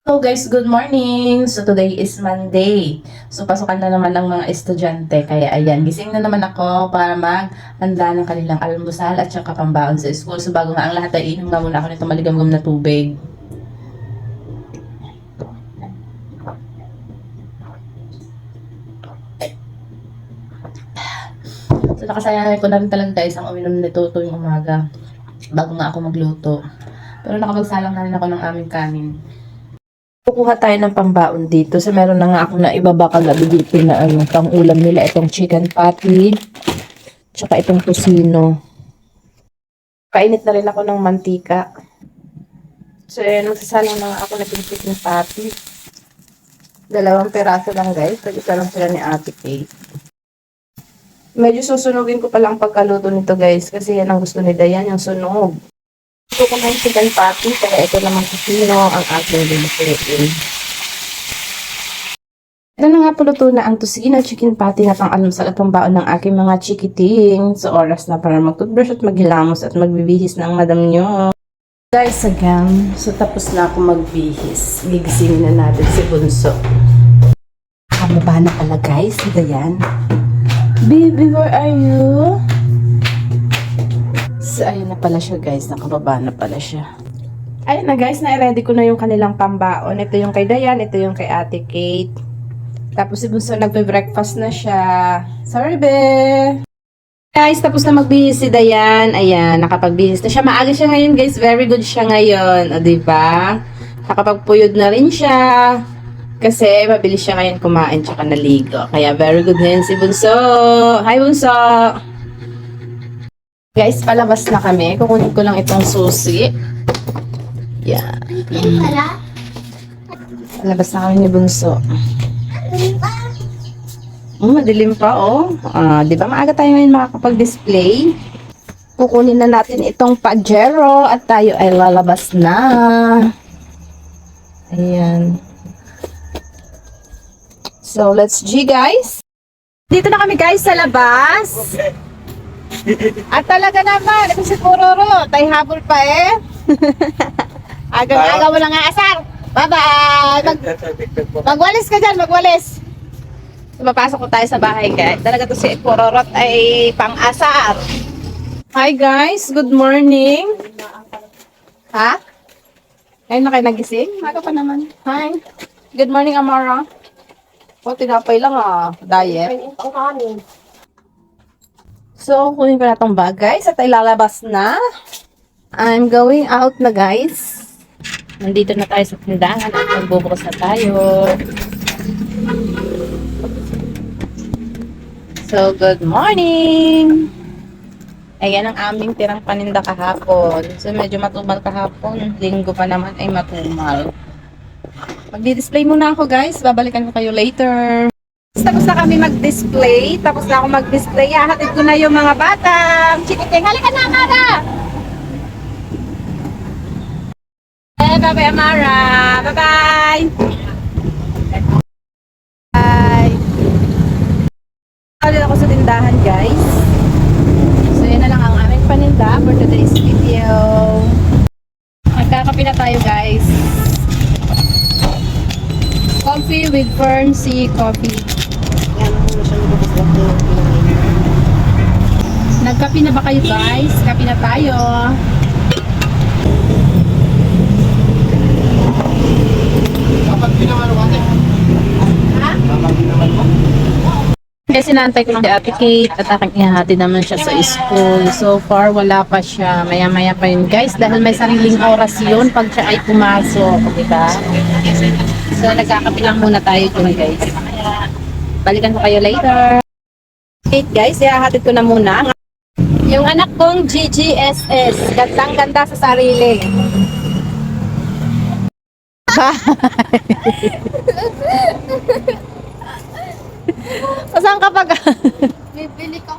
Hello guys, good morning! So today is Monday. So pasukan na naman ng mga estudyante. Kaya ayan, gising na naman ako para maghanda ng kanilang almusal at saka pambaon sa school. So bago nga ang lahat ay inom nga muna ako nitong maligamgam na tubig. So nakasayahan ko na rin talaga guys ang uminom nito tuwing umaga. Bago nga ako magluto. Pero nakapagsalang na rin ako ng aming kanin. Kukuha tayo ng pambaon dito. So, meron na nga ako na ibaba kagabi dito na pang ulam nila. Itong chicken patty. Tsaka itong tocino. Kainit na rin ako ng mantika. So, ayan. Magsasalang na nga ako na itong chicken patty. 2 peraso lang guys. Pag-isa lang sila ni Ate Kate. Medyo susunugin ko palang pagkaluto nito guys. Kasi yan ang gusto ni Dayan, yung sunog. Ito ko na yung chicken patty, kaya ito naman tocino ang aking lulutuin. Ito na nga po luto na ang tocino, chicken patty na pang-almusal at pambaon ng aking mga chikiting. So oras na para mag-toothbrush at maghilamos at magbibihis ng madam nyo. Guys, again, so tapos na ako magbihis. Gigisingin na natin si Bunso. Kamaba na pala guys, ito yan. Baby, where are you? So, ayun na pala siya guys. Nakababa na pala siya. Ayun na guys, na-ready ko na yung kanilang pambaon. Ito yung kay Dayan, ito yung kay Ate Kate. Tapos si Bunso nagpe-breakfast na siya. Sorry be! Guys, tapos na magbihis si Dayan. Ayan, nakapagbihis na siya. Maaga siya ngayon guys. Very good siya ngayon. O, diba? Nakapagpuyod na rin siya. Kasi mabilis siya ngayon kumain tsaka naligo. Kaya very good ngayon si Bunso. Hi Bunso! Guys, palabas na kami. Kukunin ko lang itong susi. Yan. Palabas na kami ni Bunso. Madilim pa, oh. Di ba maaga tayo ngayon makakapag-display? Kukunin na natin itong Pajero at tayo ay lalabas na. Ayan. So, let's G, guys. Dito na kami, guys, sa labas. At talaga naman, ito si Pororo, tayo habol pa eh. Agang-aga mo lang nga asar. Bye-bye! Magwalis ka dyan, magwalis. So, mapasok ko tayo sa bahay guys. Talaga to si Pororo ay pang-asar. Hi guys, good morning. Ha? Ngayon na kayo nagising? Maga pa naman. Hi. Good morning, Amara. O, tinapay lang diet. Ang kanin. So, kunin ko na itong bag, guys. At ay lalabas na. I'm going out na, guys. Nandito na tayo sa tindahan at magbubukas na tayo. So, good morning! Ayan ang aming tirang paninda kahapon. So, medyo matumal kahapon. Linggo pa naman ay matumal. Magdi-display muna ako, guys. Babalikan ko kayo later. Tapos na kami mag-display. Tapos na ako mag-display. Hatid ko na yung mga batang chikiting. Halika na, Amara! Bye-bye, Amara! Bye-bye! Bye! Ulit ako sa tindahan, guys. So, yun na lang ang aming paninda for today's video. Magkakape na tayo, guys. Coffee with Fern Sea Coffee. Nagkape na ba kayo guys? Kape na tayo. Dapat pinaman mo ate. Ha? Dapat pinaman mo. Kasi sinantay ko lang si Ate Kate at aking ihahatid naman siya sa school. So far, wala pa siya. Maya-maya pa yun guys. Dahil may sariling oras yun pag siya ay pumasok. Diba? So, nagkakape lang muna tayo dun guys. Balikan ko kayo later. Wait guys, ihahatid ko na muna. Yung anak kong GGSS. Gandang-ganda sa sarili. Saan ka pag... Bibili ka